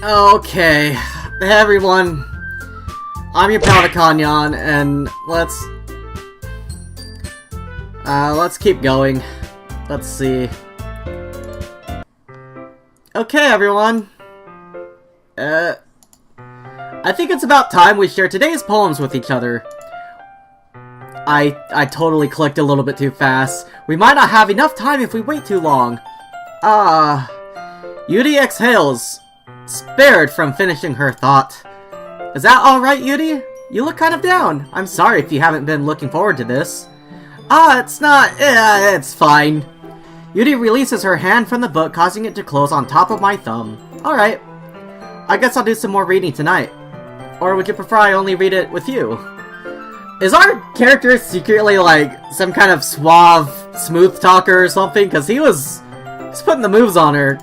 Okay, hey everyone, I'm your pal Kanyan, and let's keep going. Let's see. Okay, everyone. I think it's about time we share today's poems with each other. I totally clicked a little bit too fast. We might not have enough time if we wait too long. Yuri exhales, spared from finishing her thought. Is that alright, Yuri? You look kind of down. I'm sorry if you haven't been looking forward to this. It's fine. Yuri releases her hand from the book, causing it to close on top of my thumb. Alright. I guess I'll do some more reading tonight. Or would you prefer I only read it with you? Is our character secretly like some kind of suave, smooth talker or something? Because he's putting the moves on her.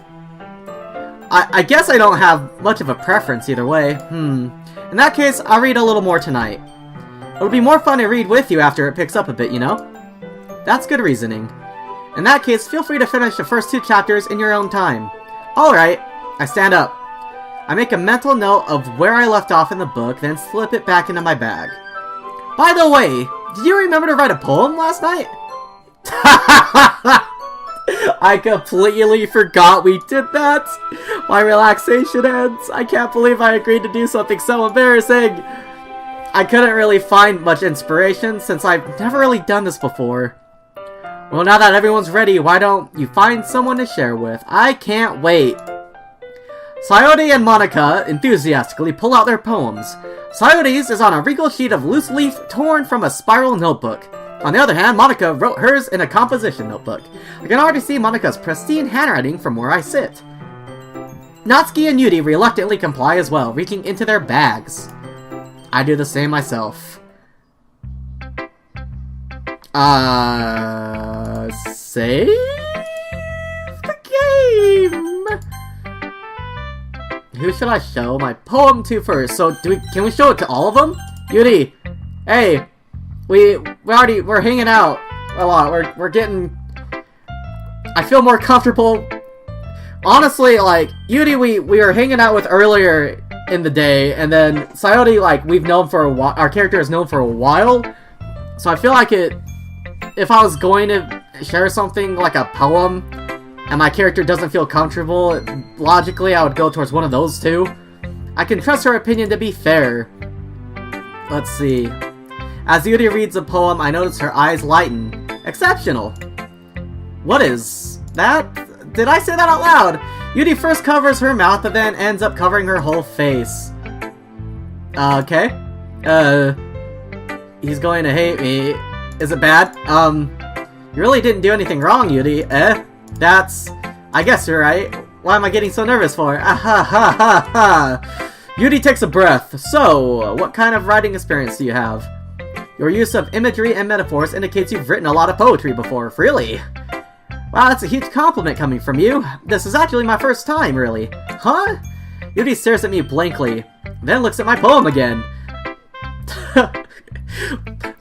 I guess I don't have much of a preference either way. In that case, I'll read a little more tonight. It'll be more fun to read with you after it picks up a bit, you know? That's good reasoning. In that case, feel free to finish the first 2 chapters in your own time. Alright, I stand up. I make a mental note of where I left off in the book, then slip it back into my bag. By the way, did you remember to write a poem last night? I completely forgot we did that. My relaxation ends. I can't believe I agreed to do something so embarrassing. I couldn't really find much inspiration since I've never really done this before. Well, now that everyone's ready, why don't you find someone to share with? I can't wait. Sayori and Monica enthusiastically pull out their poems. Sayori's is on a wrinkled sheet of loose leaf torn from a spiral notebook. On the other hand, Monica wrote hers in a composition notebook. I can already see Monica's pristine handwriting from where I sit. Natsuki and Yuri reluctantly comply as well, reaching into their bags. I do the same myself. Save the game! Who should I show my poem to first? So, can we show it to all of them? Yuri! Hey! We're hanging out a lot. We're getting... I feel more comfortable. Honestly, like, Yuri we were hanging out with earlier in the day, and then Sayori, like, we've known for a while. Our character is known for a while. So I feel like if I was going to share something like a poem, and my character doesn't feel comfortable, logically I would go towards one of those two. I can trust her opinion to be fair. Let's see. As Yuri reads the poem, I notice her eyes lighten. Exceptional. What is that? Did I say that out loud? Yuri first covers her mouth, but then ends up covering her whole face. Okay. He's going to hate me. Is it bad? You really didn't do anything wrong, Yuri. That's... I guess you're right. Why am I getting so nervous for? Ha. Yuri takes a breath. So, what kind of writing experience do you have? Your use of imagery and metaphors indicates you've written a lot of poetry before. Really? Wow, that's a huge compliment coming from you. This is actually my first time, really. Huh? Yuri stares at me blankly, then looks at my poem again.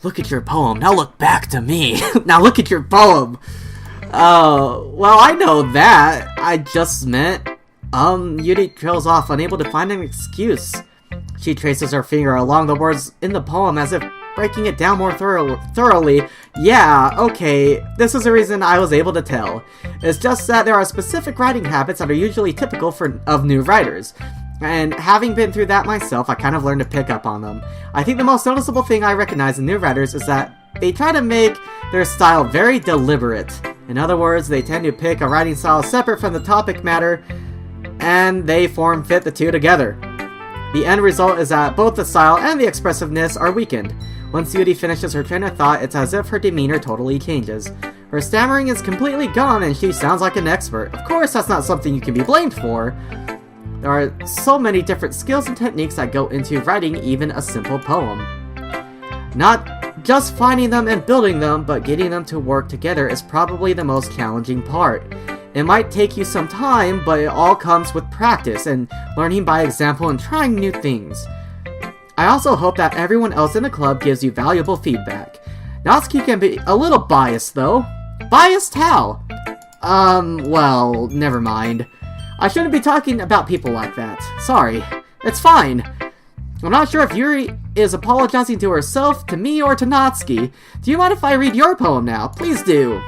Look at your poem, now look back to me. Now look at your poem. Well, I know that. I just meant... Yuri trails off, unable to find an excuse. She traces her finger along the words in the poem as if breaking it down more thoroughly. Yeah, okay, this is the reason I was able to tell. It's just that there are specific writing habits that are usually typical of new writers. And having been through that myself, I kind of learned to pick up on them. I think the most noticeable thing I recognize in new writers is that they try to make their style very deliberate. In other words, they tend to pick a writing style separate from the topic matter, and they fit the two together. The end result is that both the style and the expressiveness are weakened. Once Yuri finishes her train of thought, it's as if her demeanor totally changes. Her stammering is completely gone and she sounds like an expert. Of course, that's not something you can be blamed for. There are so many different skills and techniques that go into writing even a simple poem. Not just finding them and building them, but getting them to work together is probably the most challenging part. It might take you some time, but it all comes with practice and learning by example and trying new things. I also hope that everyone else in the club gives you valuable feedback. Natsuki can be a little biased though. Biased how? Well, never mind. I shouldn't be talking about people like that. Sorry. It's fine. I'm not sure if Yuri is apologizing to herself, to me, or to Natsuki. Do you mind if I read your poem now? Please do.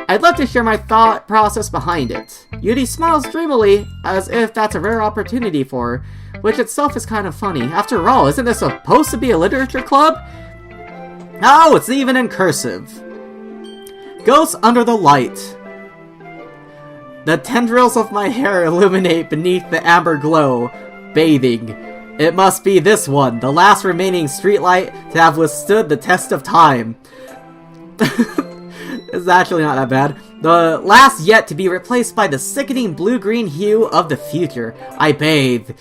I'd love to share my thought process behind it. Yuri smiles dreamily, as if that's a rare opportunity for her, which itself is kind of funny. After all, isn't this supposed to be a literature club? Oh, it's even in cursive. Ghosts under the light. The tendrils of my hair illuminate beneath the amber glow, bathing. It must be this one, the last remaining streetlight to have withstood the test of time. It's actually not that bad. The last yet to be replaced by the sickening blue-green hue of the future. I bathe.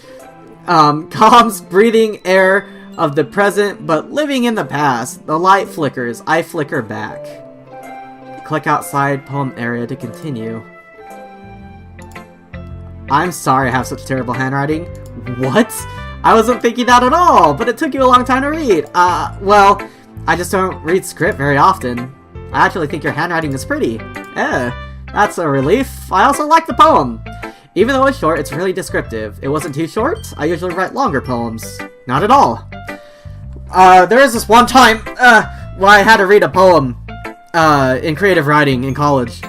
Calm, breathing air of the present, but living in the past. The light flickers. I flicker back. Click outside poem area to continue. I'm sorry I have such terrible handwriting. What? I wasn't thinking that at all, but it took you a long time to read. Well, I just don't read script very often. I actually think your handwriting is pretty. That's a relief. I also like the poem. Even though it's short, it's really descriptive. It wasn't too short. I usually write longer poems. Not at all. There was this one time, where I had to read a poem, in creative writing in college.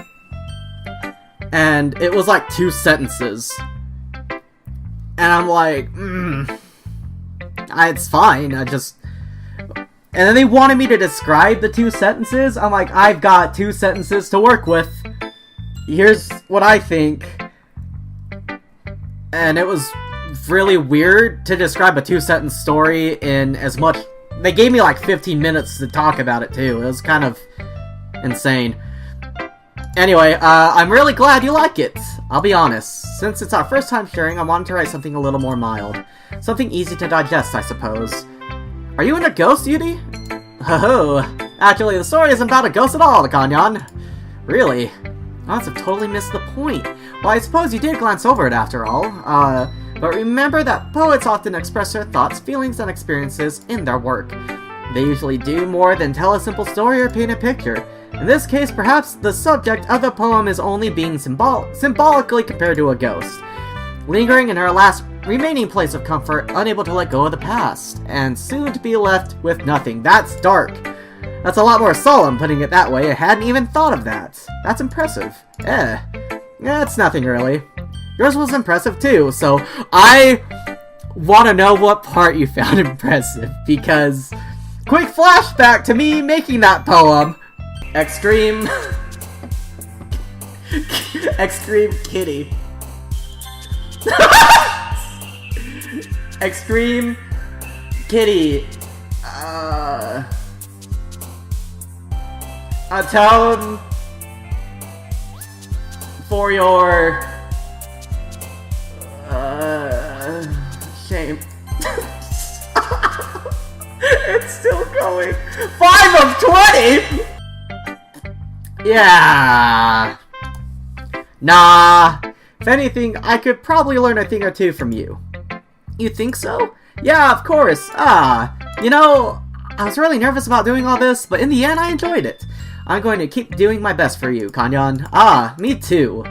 And it was like 2 sentences. And I'm like, it's fine, And then they wanted me to describe the 2 sentences. I'm like, I've got 2 sentences to work with. Here's what I think. And it was really weird to describe a 2-sentence story in as much... They gave me like 15 minutes to talk about it too. It was kind of insane. Anyway, I'm really glad you like it. I'll be honest. Since it's our first time sharing, I wanted to write something a little more mild. Something easy to digest, I suppose. Are you into ghosts, Yuri? Oh, actually, the story isn't about a ghost at all, Kanyan. Really? I must have totally missed the point. Well, I suppose you did glance over it after all. But remember that poets often express their thoughts, feelings, and experiences in their work. They usually do more than tell a simple story or paint a picture. In this case, perhaps the subject of the poem is only being symbolically compared to a ghost, lingering in her last remaining place of comfort, unable to let go of the past, and soon to be left with nothing. That's dark. That's a lot more solemn, putting it that way. I hadn't even thought of that. That's impressive. It's nothing really. Yours was impressive too, so I want to know what part you found impressive, because quick flashback to me making that poem. Extreme kitty. Extreme kitty. Atone for your shame. It's still going. 5 of 20. Yeah. Nah. If anything, I could probably learn a thing or two from you. You think so? Yeah, of course. You know, I was really nervous about doing all this, but in the end, I enjoyed it. I'm going to keep doing my best for you, Kanyan. Me too.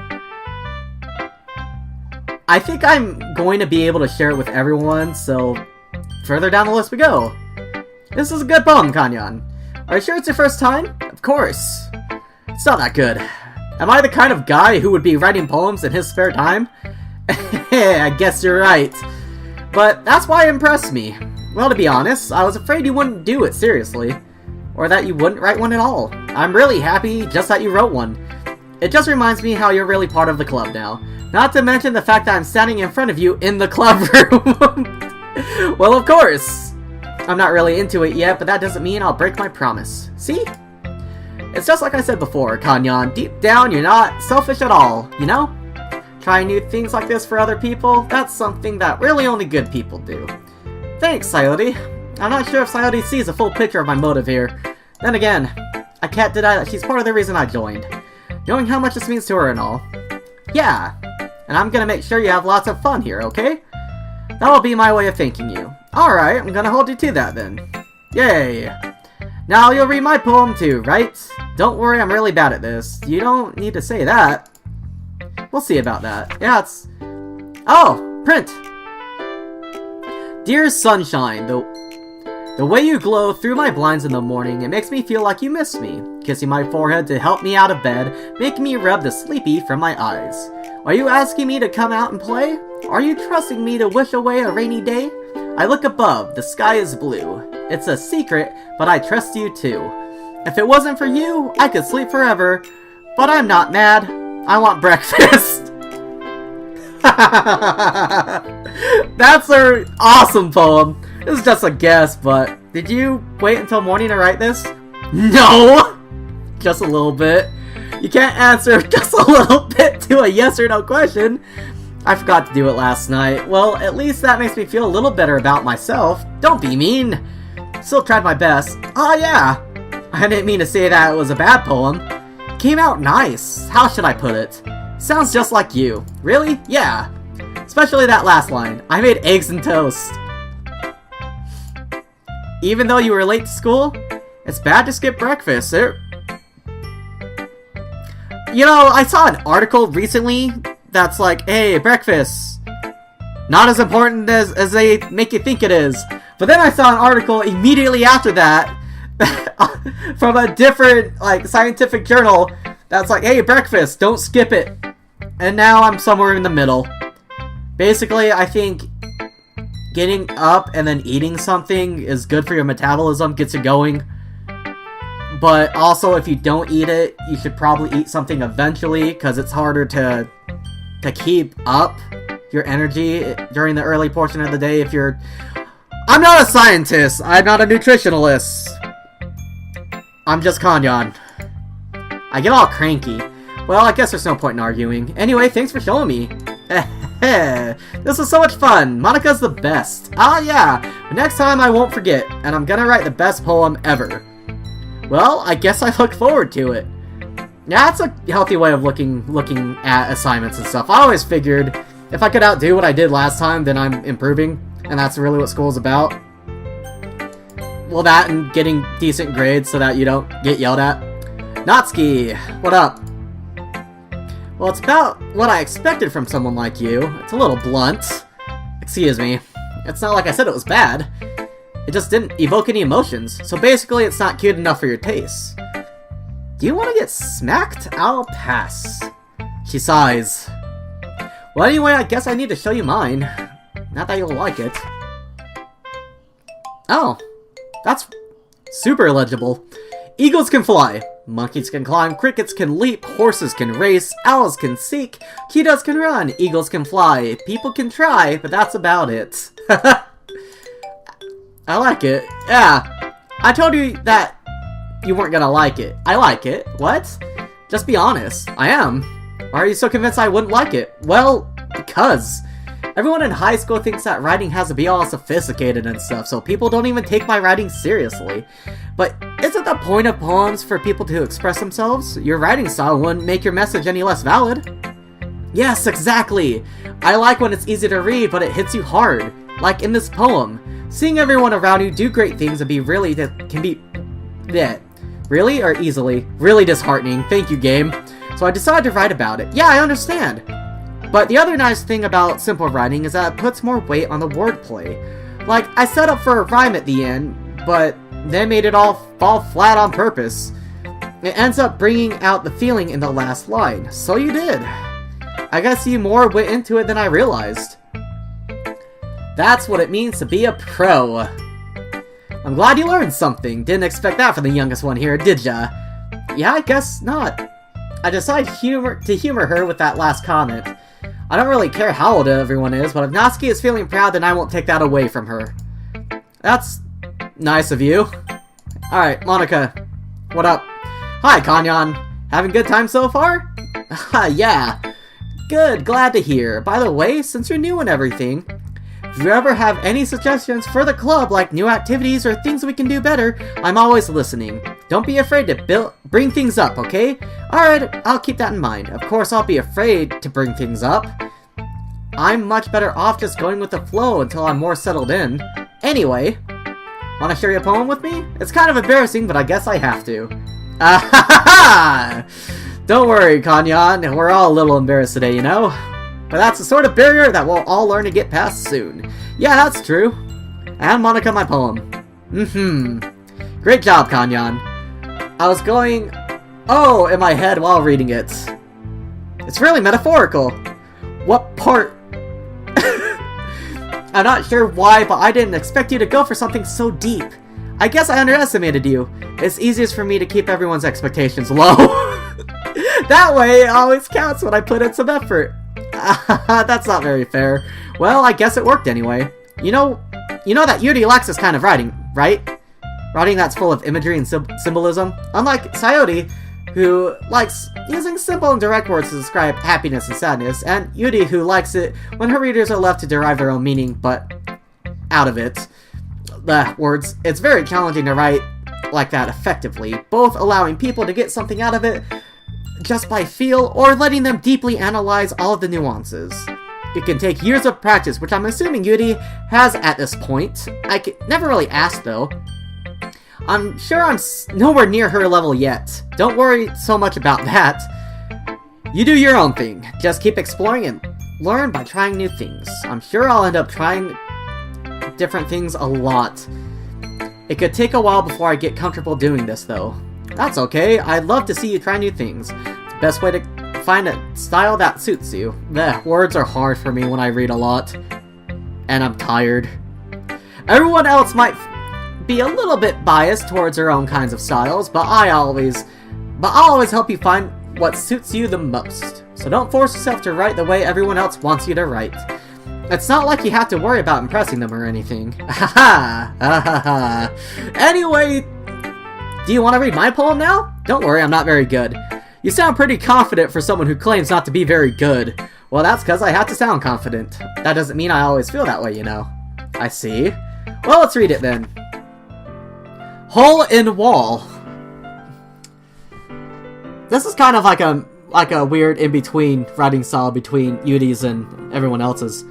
I think I'm going to be able to share it with everyone, so further down the list we go. This is a good poem, Kanyan. Are you sure it's your first time? Of course. It's not that good. Am I the kind of guy who would be writing poems in his spare time? I guess you're right. But that's why it impressed me. Well, to be honest, I was afraid you wouldn't do it seriously. Or that you wouldn't write one at all. I'm really happy just that you wrote one. It just reminds me how you're really part of the club now. Not to mention the fact that I'm standing in front of you in the club room. Well, of course. I'm not really into it yet, but that doesn't mean I'll break my promise. See? It's just like I said before, Kanyan. Deep down, you're not selfish at all, you know? Trying new things like this for other people, that's something that really only good people do. Thanks, Sayori. I'm not sure if Sayori sees a full picture of my motive here. Then again, I can't deny that she's part of the reason I joined. Knowing how much this means to her and all. Yeah, and I'm gonna make sure you have lots of fun here, okay? That'll be my way of thanking you. Alright, I'm gonna hold you to that then. Yay! Now you'll read my poem too, right? Don't worry, I'm really bad at this. You don't need to say that. We'll see about that. Yeah, it's... Oh! Print! Dear Sunshine, the way you glow through my blinds in the morning, it makes me feel like you miss me. Kissing my forehead to help me out of bed, making me rub the sleepy from my eyes. Are you asking me to come out and play? Are you trusting me to wish away a rainy day? I look above, the sky is blue. It's a secret, but I trust you too. If it wasn't for you, I could sleep forever. But I'm not mad. I want breakfast. That's an awesome poem. This is just a guess, but did you wait until morning to write this? No! Just a little bit. You can't answer just a little bit to a yes or no question. I forgot to do it last night. Well, at least that makes me feel a little better about myself. Don't be mean. Still tried my best. Oh yeah. I didn't mean to say that it was a bad poem. Came out nice. How should I put it? Sounds just like you. Really? Yeah. Especially that last line. I made eggs and toast. Even though you were late to school, it's bad to skip breakfast. You know, I saw an article recently that's like, hey, breakfast, not as important as they make you think it is. But then I saw an article immediately after that from a different, like, scientific journal that's like, hey, breakfast, don't skip it. And now I'm somewhere in the middle. Basically, I think getting up and then eating something is good for your metabolism, gets you going. But also, if you don't eat it, you should probably eat something eventually, because it's harder to keep up your energy during the early portion of the day if you're... I'm not a scientist. I'm not a nutritionalist. I'm just Kanyan. I get all cranky. Well, I guess there's no point in arguing. Anyway, thanks for showing me. This was so much fun. Monika's the best. Ah, yeah. Next time I won't forget, and I'm gonna write the best poem ever. Well, I guess I look forward to it. Yeah, that's a healthy way of looking at assignments and stuff. I always figured if I could outdo what I did last time, then I'm improving, and that's really what school's about. Well, that and getting decent grades so that you don't get yelled at. Natsuki, what up? Well, it's about what I expected from someone like you. It's a little blunt. Excuse me. It's not like I said it was bad. It just didn't evoke any emotions, so basically it's not cute enough for your taste. Do you want to get smacked? I'll pass. She sighs. Well, anyway, I guess I need to show you mine. Not that you'll like it. Oh, that's super illegible. Eagles can fly. Monkeys can climb, crickets can leap, horses can race, owls can seek, cheetahs can run, eagles can fly, people can try, but that's about it. I like it. Yeah. I told you that you weren't gonna like it. I like it. What? Just be honest. I am. Why are you so convinced I wouldn't like it? Well, because. Everyone in high school thinks that writing has to be all sophisticated and stuff, so people don't even take my writing seriously. But isn't the point of poems for people to express themselves? Your writing style wouldn't make your message any less valid. Yes, exactly! I like when it's easy to read, but it hits you hard. Like in this poem. Seeing everyone around you do great things and be really really or easily really disheartening. Thank you, game. So I decided to write about it. Yeah, I understand. But the other nice thing about simple writing is that it puts more weight on the wordplay. Like, I set up for a rhyme at the end, but then made it all fall flat on purpose. It ends up bringing out the feeling in the last line. So you did. I guess you more went into it than I realized. That's what it means to be a pro. I'm glad you learned something. Didn't expect that from the youngest one here, did ya? Yeah, I guess not. I decided to humor her with that last comment. I don't really care how old everyone is, but if Natsuki is feeling proud, then I won't take that away from her. That's nice of you. Alright, Monika. What up? Hi, Kanyan. Having a good time so far? Yeah. Good, glad to hear. By the way, since you're new and everything, if you ever have any suggestions for the club, like new activities or things we can do better, I'm always listening. Don't be afraid to bring things up, okay? Alright, I'll keep that in mind. Of course, I'll be afraid to bring things up. I'm much better off just going with the flow until I'm more settled in. Anyway, wanna share your poem with me? It's kind of embarrassing, but I guess I have to. Don't worry, Kanyan. We're all a little embarrassed today, you know? But that's the sort of barrier that we'll all learn to get past soon. Yeah, that's true. And Monica, my poem. Great job, Kanyan. I was going, oh, in my head while reading it. It's really metaphorical. What part? I'm not sure why, but I didn't expect you to go for something so deep. I guess I underestimated you. It's easiest for me to keep everyone's expectations low. That way, it always counts when I put in some effort. That's not very fair. Well, I guess it worked anyway. You know that Yuri likes this kind of writing, right? Writing that's full of imagery and symbolism. Unlike Sayori, who likes using simple and direct words to describe happiness and sadness, and Yuri, who likes it when her readers are left to derive their own meaning, but out of it. The words. It's very challenging to write like that effectively, both allowing people to get something out of it just by feel, or letting them deeply analyze all of the nuances. It can take years of practice, which I'm assuming Yuri has at this point. I never really asked, though. I'm sure I'm nowhere near her level yet. Don't worry so much about that. You do your own thing. Just keep exploring and learn by trying new things. I'm sure I'll end up trying different things a lot. It could take a while before I get comfortable doing this, though. That's okay. I'd love to see you try new things. It's the best way to find a style that suits you. The words are hard for me when I read a lot. And I'm tired. Everyone else might be a little bit biased towards their own kinds of styles, but I'll always help you find what suits you the most. So don't force yourself to write the way everyone else wants you to write. It's not like you have to worry about impressing them or anything. Anyway, do you want to read my poem now? Don't worry, I'm not very good. You sound pretty confident for someone who claims not to be very good. Well, that's because I have to sound confident. That doesn't mean I always feel that way, you know. I see. Well, let's read it then. Hole in Wall. This is kind of like a weird in-between writing style between Yuri's and everyone else's.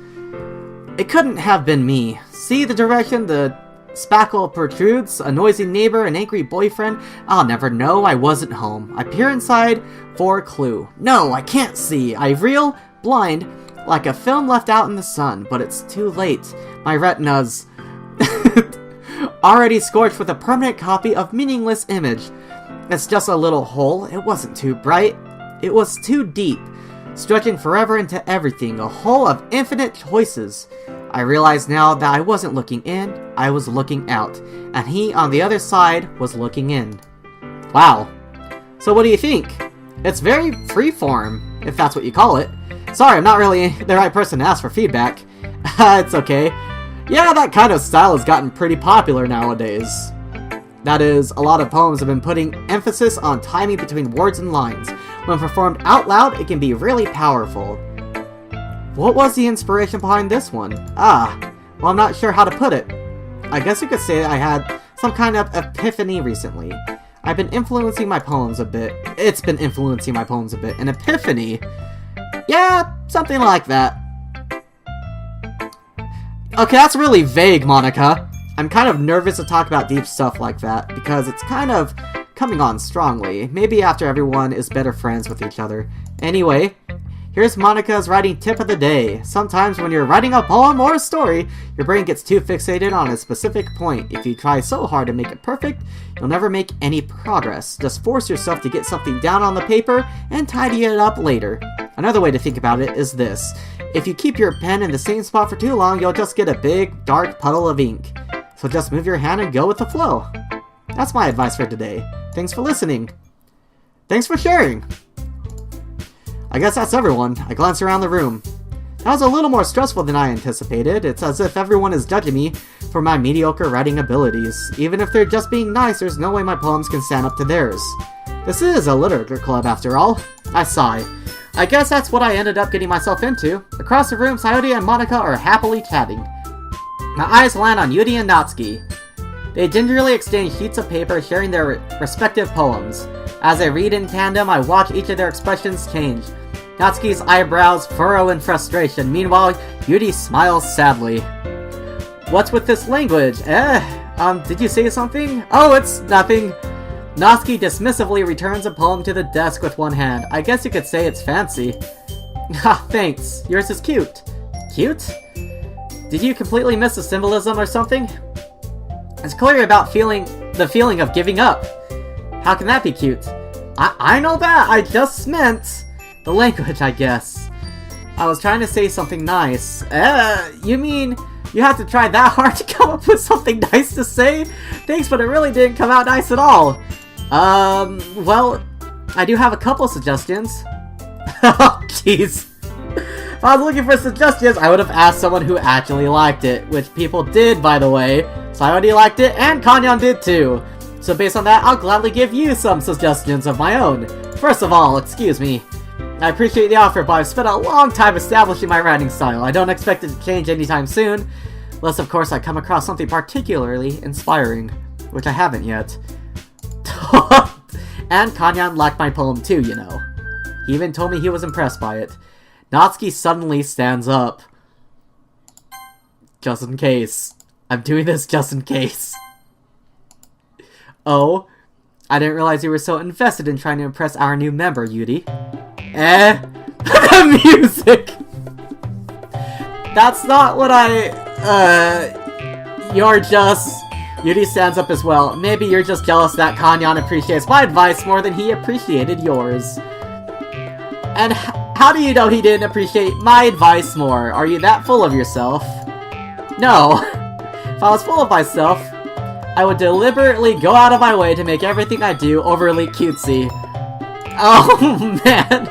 It couldn't have been me. See the direction the spackle protrudes? A noisy neighbor, an angry boyfriend? I'll never know. I wasn't home. I peer inside for a clue. No, I can't see. I reel, blind, like a film left out in the sun, but it's too late. My retina's already scorched with a permanent copy of meaningless image. It's just a little hole. It wasn't too bright. It was too deep, stretching forever into everything, a hole of infinite choices. I realize now that I wasn't looking in, I was looking out, and he on the other side was looking in. Wow. So what do you think? It's very freeform, if that's what you call it. Sorry, I'm not really the right person to ask for feedback. It's okay. Yeah, that kind of style has gotten pretty popular nowadays. That is, a lot of poems have been putting emphasis on timing between words and lines. When performed out loud, it can be really powerful. What was the inspiration behind this one? Well, I'm not sure how to put it. I guess you could say I had some kind of epiphany recently. I've been influencing my poems a bit. It's been influencing my poems a bit. An epiphany? Yeah, something like that. Okay, that's really vague, Monica. I'm kind of nervous to talk about deep stuff like that, because it's kind of coming on strongly. Maybe after everyone is better friends with each other. Anyway, here's Monica's writing tip of the day. Sometimes when you're writing a poem or a story, your brain gets too fixated on a specific point. If you try so hard to make it perfect, you'll never make any progress. Just force yourself to get something down on the paper and tidy it up later. Another way to think about it is this. If you keep your pen in the same spot for too long, you'll just get a big, dark puddle of ink. So just move your hand and go with the flow. That's my advice for today. Thanks for listening. Thanks for sharing. I guess that's everyone. I glance around the room. That was a little more stressful than I anticipated. It's as if everyone is judging me for my mediocre writing abilities. Even if they're just being nice, there's no way my poems can stand up to theirs. This is a literature club after all. I sigh. I guess that's what I ended up getting myself into. Across the room, Sayori and Monica are happily chatting. My eyes land on Yuri and Natsuki. They gingerly exchange sheets of paper, sharing their respective poems. As I read in tandem, I watch each of their expressions change. Natsuki's eyebrows furrow in frustration. Meanwhile, Yuri smiles sadly. What's with this language? Did you say something? Oh, it's nothing. Natsuki dismissively returns a poem to the desk with one hand. I guess you could say it's fancy. Ha, thanks. Yours is cute. Cute? Did you completely miss the symbolism or something? It's clearly about the feeling of giving up. How can that be cute? I know that. I just meant the language, I guess. I was trying to say something nice. You mean you have to try that hard to come up with something nice to say? Thanks, but it really didn't come out nice at all. Well, I do have a couple suggestions. Oh, jeez. If I was looking for suggestions, I would have asked someone who actually liked it, which people did, by the way. Sayori liked it, and Kanyan did too. So based on that, I'll gladly give you some suggestions of my own. First of all, excuse me. I appreciate the offer, but I've spent a long time establishing my writing style. I don't expect it to change anytime soon. Unless, of course, I come across something particularly inspiring. Which I haven't yet. And Kanyan liked my poem too, you know. He even told me he was impressed by it. Natsuki suddenly stands up. Just in case. I'm doing this just in case. Oh, I didn't realize you were so invested in trying to impress our new member, Yuri. The music! That's not what you're just... Yuri stands up as well. Maybe you're just jealous that Kanyan appreciates my advice more than he appreciated yours. And how do you know he didn't appreciate my advice more? Are you that full of yourself? No. If I was full of myself, I would deliberately go out of my way to make everything I do overly cutesy. Oh, man.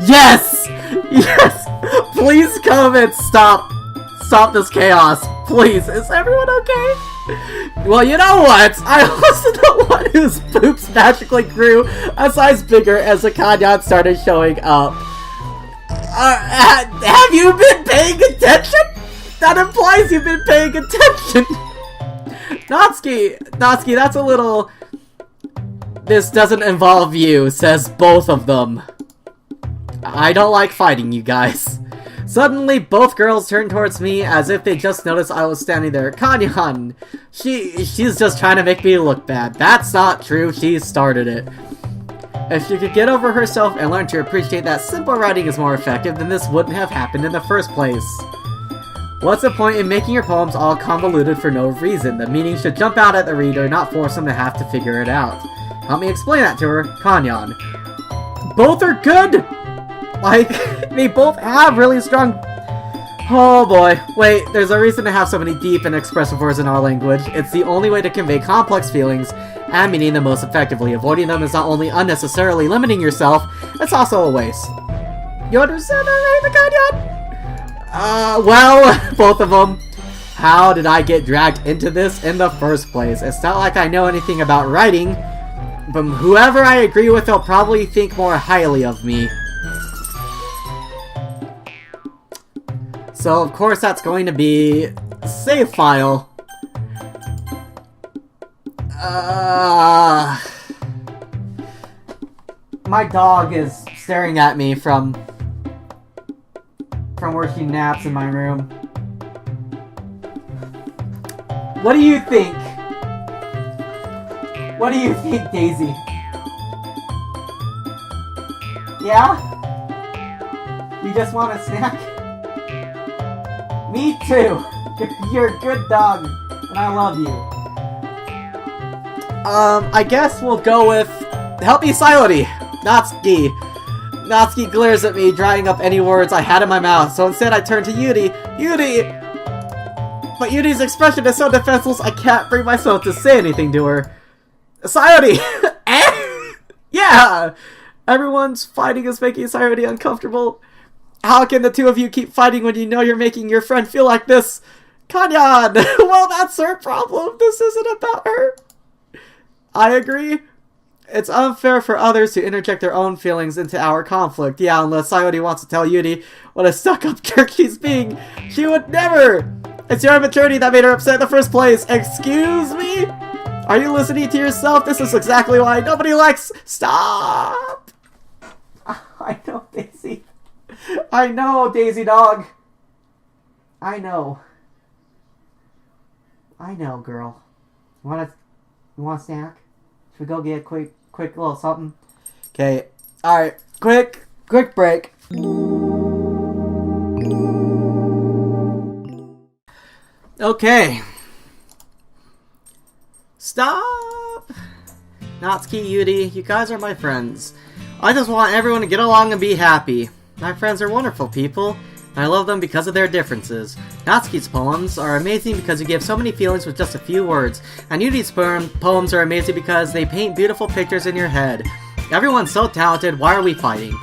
Yes! Yes! Please come and stop this chaos. Please. Is everyone okay? Well, you know what? I was the one whose boobs magically grew a size bigger as the Kanyan started showing up. Have you been paying attention? That implies you've been paying attention. Natsuki, that's a little... This doesn't involve you, says both of them. I don't like fighting, you guys. Suddenly, both girls turned towards me as if they just noticed I was standing there. Kanyan, she's just trying to make me look bad. That's not true, she started it. If she could get over herself and learn to appreciate that simple writing is more effective, then this wouldn't have happened in the first place. What's the point in making your poems all convoluted for no reason? The meaning should jump out at the reader, not force them to have to figure it out. Help me explain that to her, Kanyan. Both are good! Like, they both have really strong... Oh boy. Wait, there's a reason to have so many deep and expressive words in our language. It's the only way to convey complex feelings and meaning them most effectively. Avoiding them is not only unnecessarily limiting yourself, it's also a waste. You understand that, Kanyan? Well, both of them. How did I get dragged into this in the first place? It's not like I know anything about writing, but whoever I agree with will probably think more highly of me. So, of course, that's going to be save file. My dog is staring at me from where she naps in my room. What do you think? What do you think, Daisy? Yeah? You just want a snack? Me too! You're a good dog, and I love you. I guess we'll go with... Help me, Sayori! Natsuki! Natsuki glares at me, drying up any words I had in my mouth, so instead I turn to Yuri. Yuri! But Yuri's expression is so defenseless I can't bring myself to say anything to her. Sayori! Yeah! Everyone's fighting is making Sayori uncomfortable. How can the two of you keep fighting when you know you're making your friend feel like this? Kanyan! Well, that's her problem. This isn't about her. I agree. It's unfair for others to interject their own feelings into our conflict. Yeah, unless Sayori wants to tell Yuri what a stuck-up jerk she's being. She would never! It's your immaturity that made her upset in the first place. Excuse me? Are you listening to yourself? This is exactly why nobody likes... Stop! I know, Daisy. I know, Daisy dog. I know. I know, girl. You want a snack? Should we go get a quick little something? Okay. Alright. Quick break. Okay. Stop! Natsuki, Yuri, you guys are my friends. I just want everyone to get along and be happy. My friends are wonderful people, and I love them because of their differences. Natsuki's poems are amazing because you give so many feelings with just a few words, and Yuri's poems are amazing because they paint beautiful pictures in your head. Everyone's so talented, why are we fighting?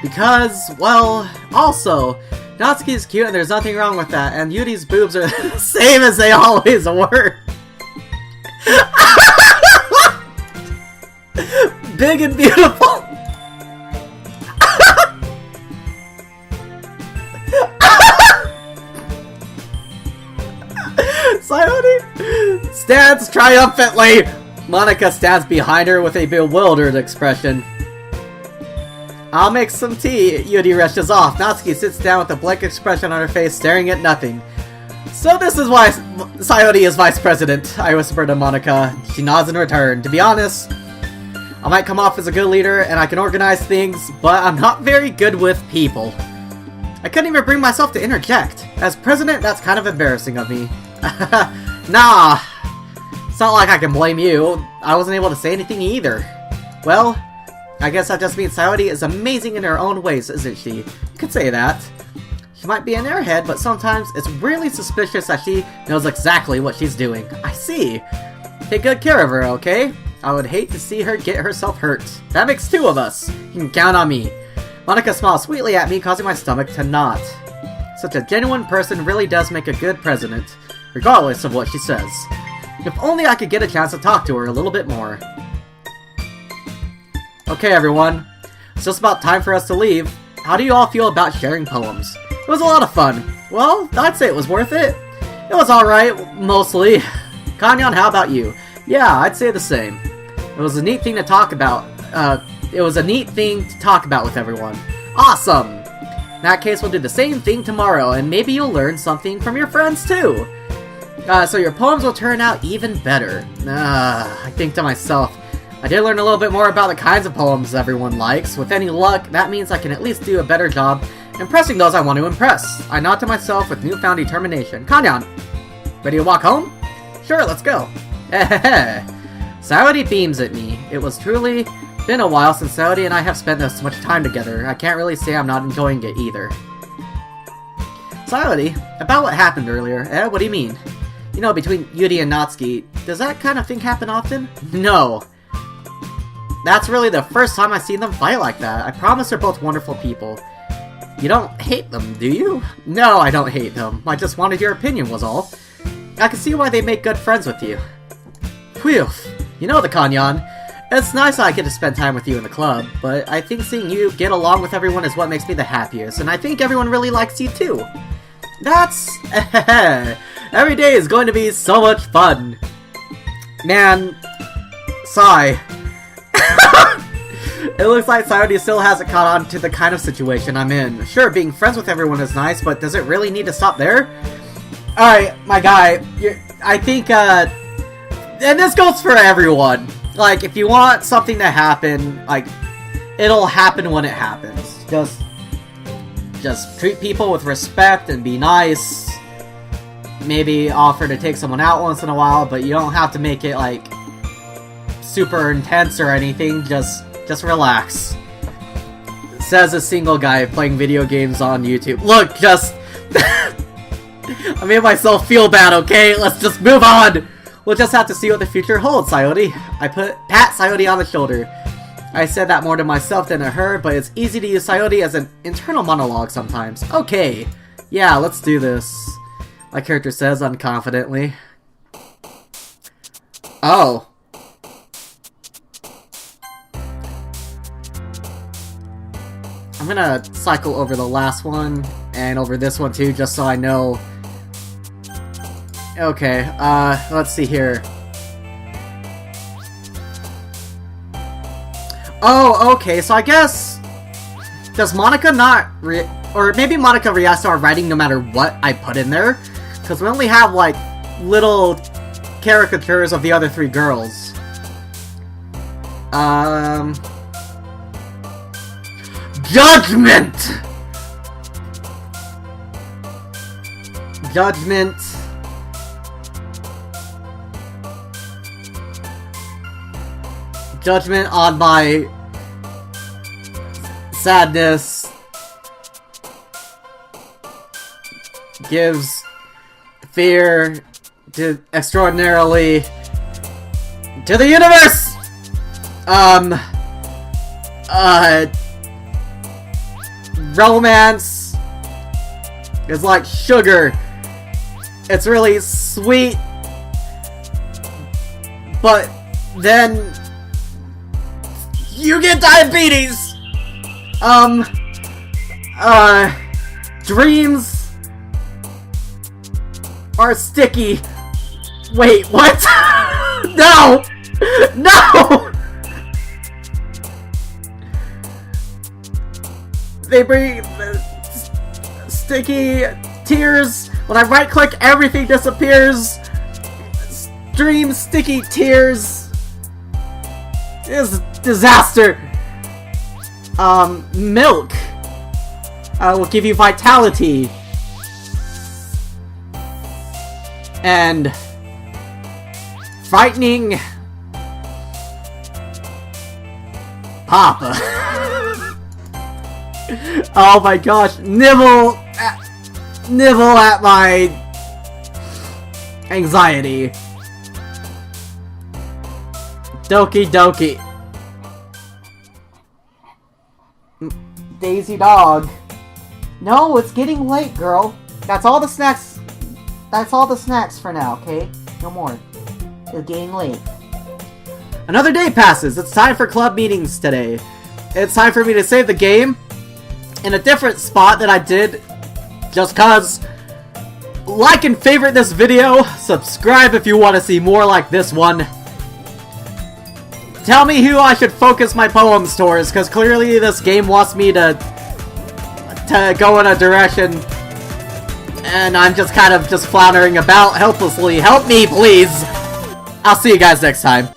Because, well, also, Natsuki's cute and there's nothing wrong with that, and Yuri's boobs are the same as they always were. Big and beautiful. Sayori stands triumphantly. Monika stands behind her with a bewildered expression. I'll make some tea. Yuri rushes off. Natsuki sits down with a blank expression on her face, staring at nothing. So this is why Sayori is vice president, I whisper to Monika. She nods in return. To be honest, I might come off as a good leader and I can organize things, but I'm not very good with people. I couldn't even bring myself to interject. As president, that's kind of embarrassing of me. Nah, it's not like I can blame you. I wasn't able to say anything either. Well, I guess that just means Sayori is amazing in her own ways, isn't she? You could say that. She might be an airhead, but sometimes it's really suspicious that she knows exactly what she's doing. I see. Take good care of her, okay? I would hate to see her get herself hurt. That makes two of us. You can count on me. Monika smiles sweetly at me, causing my stomach to knot. Such a genuine person really does make a good president, regardless of what she says. If only I could get a chance to talk to her a little bit more. Okay, everyone. It's just about time for us to leave. How do you all feel about sharing poems? It was a lot of fun. Well, I'd say it was worth it. It was alright, mostly. Kanyon, how about you? Yeah, I'd say the same. It was a neat thing to talk about. With everyone. Awesome! In that case, we'll do the same thing tomorrow, and maybe you'll learn something from your friends too. So your poems will turn out even better. I think to myself, I did learn a little bit more about the kinds of poems everyone likes. With any luck, that means I can at least do a better job impressing those I want to impress. I nod to myself with newfound determination. Kanyon, ready to walk home? Sure, let's go. Sayori beams at me. It was truly been a while since Sayori and I have spent this much time together. I can't really say I'm not enjoying it either. Sayori, about what happened earlier. What do you mean? You know, between Yuri and Natsuki, does that kind of thing happen often? No. That's really the first time I've seen them fight like that. I promise they're both wonderful people. You don't hate them, do you? No, I don't hate them. I just wanted your opinion was all. I can see why they make good friends with you. Phew. You know the Kanyon. It's nice I get to spend time with you in the club, but I think seeing you get along with everyone is what makes me the happiest, and I think everyone really likes you too. That's... Every day is going to be so much fun. Man... Sigh. It looks like Sayori still hasn't caught on to the kind of situation I'm in. Sure, being friends with everyone is nice, but does it really need to stop there? Alright, my guy, I think, and this goes for everyone. Like, if you want something to happen, like, it'll happen when it happens. Just treat people with respect and be nice. Maybe offer to take someone out once in a while, but you don't have to make it, like, super intense or anything. Just relax. Says a single guy playing video games on YouTube. Look, just... I made myself feel bad, okay? Let's just move on! We'll just have to see what the future holds, Sayori. I pat Sayori on the shoulder. I said that more to myself than to her, but it's easy to use Sayori as an internal monologue sometimes. Okay. Yeah, let's do this. My character says unconfidently. Oh. I'm gonna cycle over the last one, and over this one too, just so I know. Okay, let's see here. Oh, okay, so I guess... Does Monika not or maybe Monika reacts to our writing no matter what I put in there? Because we only have, like, little caricatures of the other three girls. Judgment! Judgment. Judgment on my sadness gives fear to extraordinarily to the universe! Romance is like sugar. It's really sweet, but then you get diabetes! Dreams are sticky. Wait, what? No! No! They bring sticky tears. When I right click, everything disappears. Dream sticky tears. This is a disaster. Milk will give you vitality. And frightening Papa. Oh my gosh, nibble at my anxiety. Doki Doki. Daisy dog. No, it's getting late, girl. That's all the snacks. That's all the snacks for now, okay? No more. It's getting late. Another day passes. It's time for club meetings today. It's time for me to save the game in a different spot than I did just cause. Like and favorite this video. Subscribe if you want to see more like this one. Tell me who I should focus my poems towards, because clearly this game wants me to go in a direction and I'm just kind of floundering about helplessly. Help me, please! I'll see you guys next time.